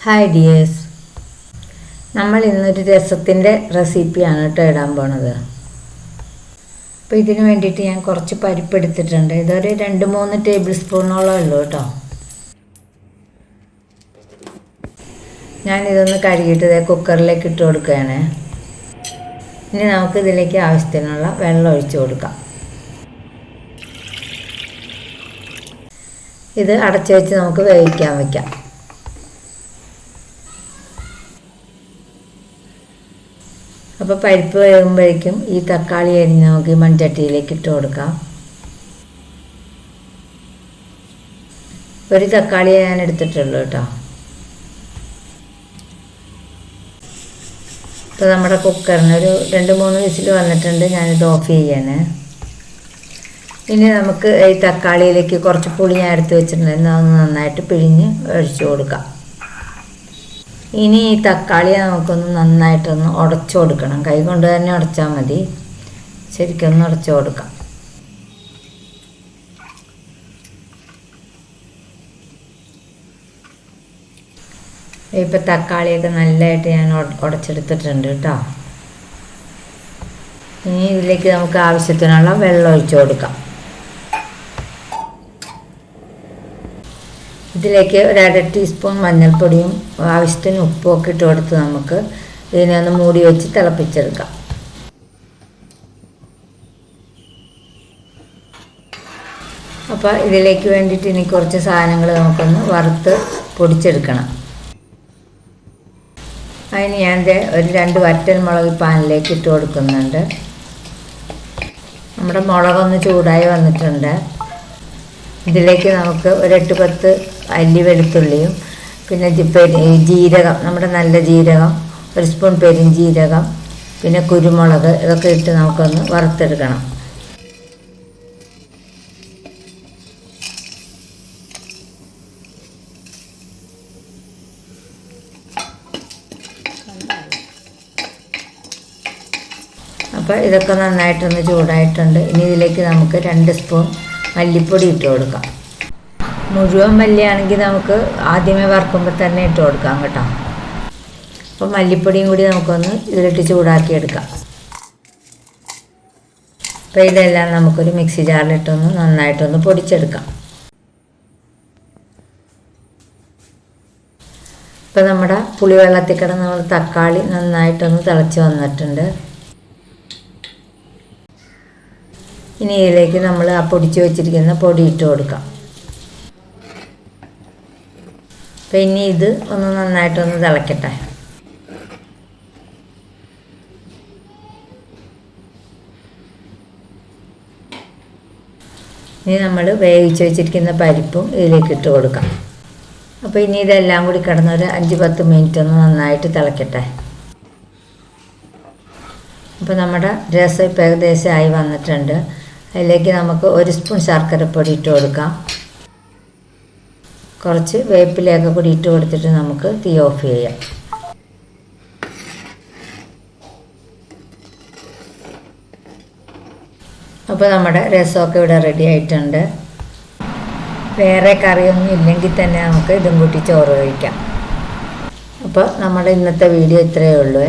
Hi dears, നമ്മൾ ഇന്നൊരു രസത്തിൻ്റെ റെസിപ്പിയാണ് കേട്ടോ ഇടാൻ പോണത്. അപ്പോൾ ഇതിന് വേണ്ടിയിട്ട് ഞാൻ കുറച്ച് പരിപ്പ് എടുത്തിട്ടുണ്ട്. ഇതൊരു 2-3 ടേബിൾ സ്പൂണോളം ഉള്ളൂ കേട്ടോ. ഞാനിതൊന്ന് കഴുകിയിട്ട് കുക്കറിലേക്ക് ഇട്ട് കൊടുക്കുകയാണ്. ഇനി നമുക്ക് ഇതിലേക്ക് ആവശ്യത്തിനുള്ള വെള്ളം ഒഴിച്ച് കൊടുക്കാം. ഇത് അടച്ചു വെച്ച് നമുക്ക് വേവിക്കാൻ വയ്ക്കാം. അപ്പോൾ പരിപ്പ് വേകുമ്പോഴേക്കും ഈ തക്കാളി അരിഞ്ഞ് നമുക്ക് മൺചട്ടിയിലേക്ക് ഇട്ട് കൊടുക്കാം. ഒരു തക്കാളി ഞാൻ എടുത്തിട്ടുള്ളൂ കേട്ടോ. ഇപ്പോൾ നമ്മുടെ കുക്കറിന് ഒരു 2-3 വിസിൽ വന്നിട്ടുണ്ട്. ഞാനിത് ഓഫ് ചെയ്യാണ്. ഇനി നമുക്ക് ഈ തക്കാളിയിലേക്ക് കുറച്ച് പുളി ഞാൻ എടുത്ത് വെച്ചിട്ടുണ്ടായിരുന്നു. അതൊന്ന് നന്നായിട്ട് പിഴിഞ്ഞ് ഒഴിച്ചു കൊടുക്കാം. ഇനി ഈ തക്കാളി നമുക്കൊന്ന് നന്നായിട്ടൊന്ന് ഉടച്ചു കൊടുക്കണം. കൈ കൊണ്ട് തന്നെ ഉടച്ചാൽ മതി. ശരിക്കൊന്ന് ഉടച്ചു കൊടുക്കാം. ഇപ്പം തക്കാളിയൊക്കെ നല്ലതായിട്ട് ഞാൻ ഉടച്ചെടുത്തിട്ടുണ്ട് കേട്ടോ. ഇനി ഇതിലേക്ക് നമുക്ക് ആവശ്യത്തിനുള്ള വെള്ളം ഒഴിച്ചു കൊടുക്കാം. ഇതിലേക്ക് ഒരു 1/2 ടീസ്പൂൺ മഞ്ഞൾപ്പൊടിയും ആവശ്യത്തിന് ഉപ്പും ഒക്കെ ഇട്ട് കൊടുത്ത് നമുക്ക് ഇതിനെ ഒന്ന് മൂടി വെച്ച് തിളപ്പിച്ചെടുക്കാം. അപ്പോൾ ഇതിലേക്ക് വേണ്ടിയിട്ട് ഇനി കുറച്ച് സാധനങ്ങൾ നമുക്കൊന്ന് വറുത്ത് പൊടിച്ചെടുക്കണം. അതിന് ഞാൻ ഒരു 2 വറ്റൽ മുളക് പാനിലേക്ക് ഇട്ട് കൊടുക്കുന്നുണ്ട്. നമ്മുടെ മുളകൊന്ന് ചൂടായി വന്നിട്ടുണ്ട്. ഇതിലേക്ക് നമുക്ക് ഒരു 8-10 അല്ലി വെളുത്തുള്ളിയും പിന്നെ ജീരകം, നമ്മുടെ നല്ല ജീരകം, 1 സ്പൂൺ പെരിഞ്ജീരകം, പിന്നെ കുരുമുളക്, ഇതൊക്കെ ഇട്ട് നമുക്കൊന്ന് വറുത്തെടുക്കണം. അപ്പോൾ ഇതൊക്കെ നന്നായിട്ടൊന്ന് ചൂടായിട്ടുണ്ട്. ഇനി ഇതിലേക്ക് നമുക്ക് 2 സ്പൂൺ മല്ലിപ്പൊടി ഇട്ട് കൊടുക്കാം. മുഴുവൻ മല്ലിയാണെങ്കിൽ നമുക്ക് ആദ്യമേ വറുക്കുമ്പോൾ തന്നെ ഇട്ട് കൊടുക്കാം കേട്ടോ. അപ്പോൾ മല്ലിപ്പൊടിയും കൂടി നമുക്കൊന്ന് ഇതിലിട്ട് ചൂടാക്കിയെടുക്കാം. അപ്പോൾ ഇതെല്ലാം നമുക്കൊരു മിക്സി ജാറിലിട്ടൊന്ന് നന്നായിട്ടൊന്ന് പൊടിച്ചെടുക്കാം. ഇപ്പോൾ നമ്മുടെ പുളിവെള്ളത്തിൽ കിടന്നുള്ള തക്കാളി നന്നായിട്ടൊന്ന് തിളച്ച് വന്നിട്ടുണ്ട്. ഇനി ഇതിലേക്ക് നമ്മൾ ആ പൊടിച്ച് വെച്ചിരിക്കുന്ന പൊടി ഇട്ട് കൊടുക്കാം. അപ്പം ഇനി ഇത് ഒന്ന് നന്നായിട്ടൊന്ന് തിളക്കട്ടെ. ഇനി നമ്മൾ വേവിച്ച് വെച്ചിരിക്കുന്ന പരിപ്പും ഇതിലേക്ക് ഇട്ട് കൊടുക്കാം. അപ്പോൾ ഇനി ഇതെല്ലാം കൂടി കിടന്നൊരു 5-10 മിനിറ്റ് ഒന്ന് നന്നായിട്ട് തിളക്കട്ടെ. അപ്പോൾ നമ്മുടെ രസം ഇപ്പോൾ ഏകദേശം ആയി വന്നിട്ടുണ്ട്. അതിലേക്ക് നമുക്ക് 1 സ്പൂൺ ശർക്കരപ്പൊടി ഇട്ട് കൊടുക്കാം. കുറച്ച് വേപ്പിലയൊക്കെ കൂടി ഇട്ട് കൊടുത്തിട്ട് നമുക്ക് തീ ഓഫ് ചെയ്യാം. അപ്പോൾ നമ്മുടെ രസമൊക്കെ ഇവിടെ റെഡി ആയിട്ടുണ്ട്. വേറെ കറിയൊന്നും ഇല്ലെങ്കിൽ തന്നെ നമുക്ക് ഇതും കൂട്ടി ചോറ് കഴിക്കാം. അപ്പോൾ നമ്മുടെ ഇന്നത്തെ വീഡിയോ ഇത്രയേ ഉള്ളൂ.